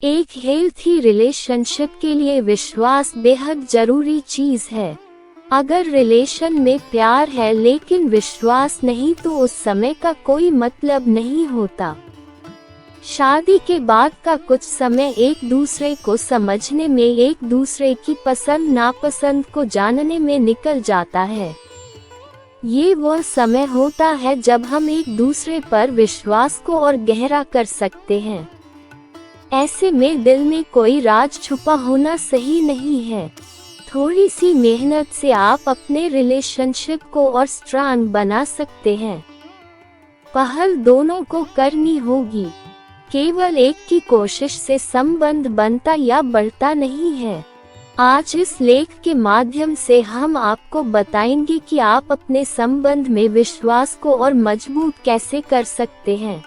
एक healthy relationship के लिए विश्वास बेहद जरूरी चीज है। अगर रिलेशन में प्यार है लेकिन विश्वास नहीं तो उस समय का कोई मतलब नहीं होता। शादी के बाद का कुछ समय एक दूसरे को समझने में, एक दूसरे की पसंद नापसंद को जानने में निकल जाता है। ये वह समय होता है जब हम एक दूसरे पर विश्वास को और गहरा कर सकते हैं। ऐसे में दिल में कोई राज छुपा होना सही नहीं है। थोड़ी सी मेहनत से आप अपने रिलेशनशिप को और स्ट्रांग बना सकते हैं। पहल दोनों को करनी होगी। केवल एक की कोशिश से संबंध बनता या बढ़ता नहीं है। आज इस लेख के माध्यम से हम आपको बताएंगे कि आप अपने संबंध में विश्वास को और मजबूत कैसे कर सकते हैं।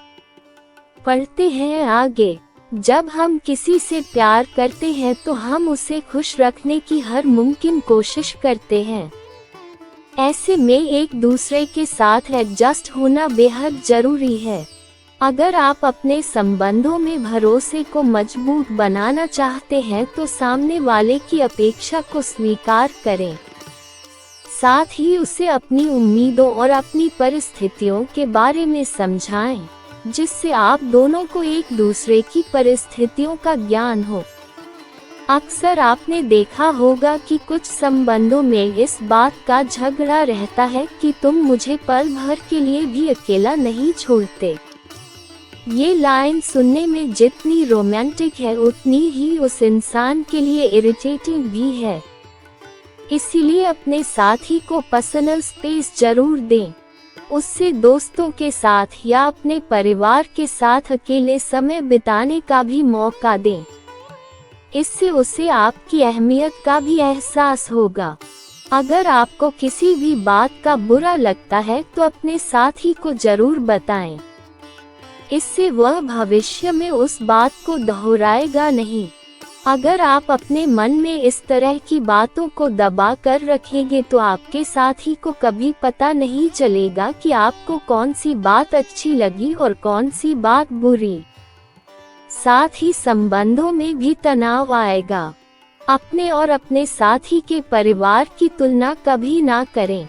पढ़ते हैं आगे। जब हम किसी से प्यार करते हैं तो हम उसे खुश रखने की हर मुमकिन कोशिश करते हैं। ऐसे में एक दूसरे के साथ एडजस्ट होना बेहद जरूरी है। अगर आप अपने संबंधों में भरोसे को मजबूत बनाना चाहते हैं तो सामने वाले की अपेक्षा को स्वीकार करें। साथ ही उसे अपनी उम्मीदों और अपनी परिस्थितियों के बारे में समझाएं, जिससे आप दोनों को एक दूसरे की परिस्थितियों का ज्ञान हो। अक्सर आपने देखा होगा कि कुछ संबंधों में इस बात का झगड़ा रहता है कि तुम मुझे पल भर के लिए भी अकेला नहीं छोड़ते। ये लाइन सुनने में जितनी रोमांटिक है उतनी ही उस इंसान के लिए इरिटेटिंग भी है। इसीलिए अपने साथी को पर्सनल स्पेस जरूर दें। उससे दोस्तों के साथ या अपने परिवार के साथ अकेले समय बिताने का भी मौका दें। इससे उसे आपकी अहमियत का भी एहसास होगा। अगर आपको किसी भी बात का बुरा लगता है तो अपने साथी को जरूर बताएं। इससे वह भविष्य में उस बात को दोहराएगा नहीं। अगर आप अपने मन में इस तरह की बातों को दबा कर रखेंगे तो आपके साथी को कभी पता नहीं चलेगा कि आपको कौन सी बात अच्छी लगी और कौन सी बात बुरी। साथ ही संबंधों में भी तनाव आएगा। अपने और अपने साथी के परिवार की तुलना कभी ना करें।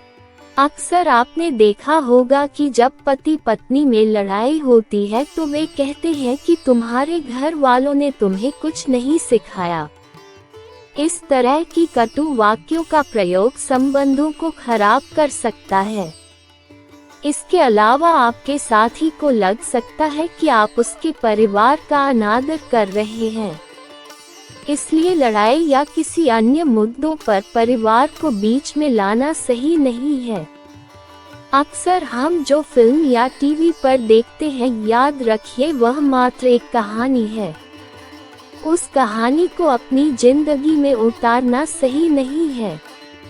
अक्सर आपने देखा होगा कि जब पति पत्नी में लड़ाई होती है तो वे कहते हैं कि तुम्हारे घर वालों ने तुम्हें कुछ नहीं सिखाया। इस तरह की कटु वाक्यों का प्रयोग संबंधों को खराब कर सकता है। इसके अलावा आपके साथी को लग सकता है कि आप उसके परिवार का अनादर कर रहे हैं। इसलिए लड़ाई या किसी अन्य मुद्दों पर परिवार को बीच में लाना सही नहीं है। अक्सर हम जो फिल्म या टीवी पर देखते हैं, याद रखिए वह मात्र एक कहानी है। उस कहानी को अपनी जिंदगी में उतारना सही नहीं है।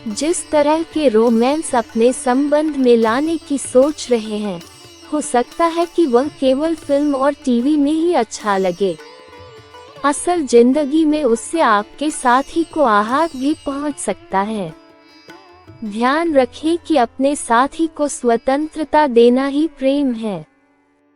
जिस तरह के रोमांस अपने संबंध में लाने की सोच रहे हैं, हो सकता है कि वह केवल फिल्म और टीवी में ही अच्छा लगे। असल जिंदगी में उससे आपके साथी को आघात भी पहुंच सकता है। ध्यान रखें कि अपने साथी को स्वतंत्रता देना ही प्रेम है।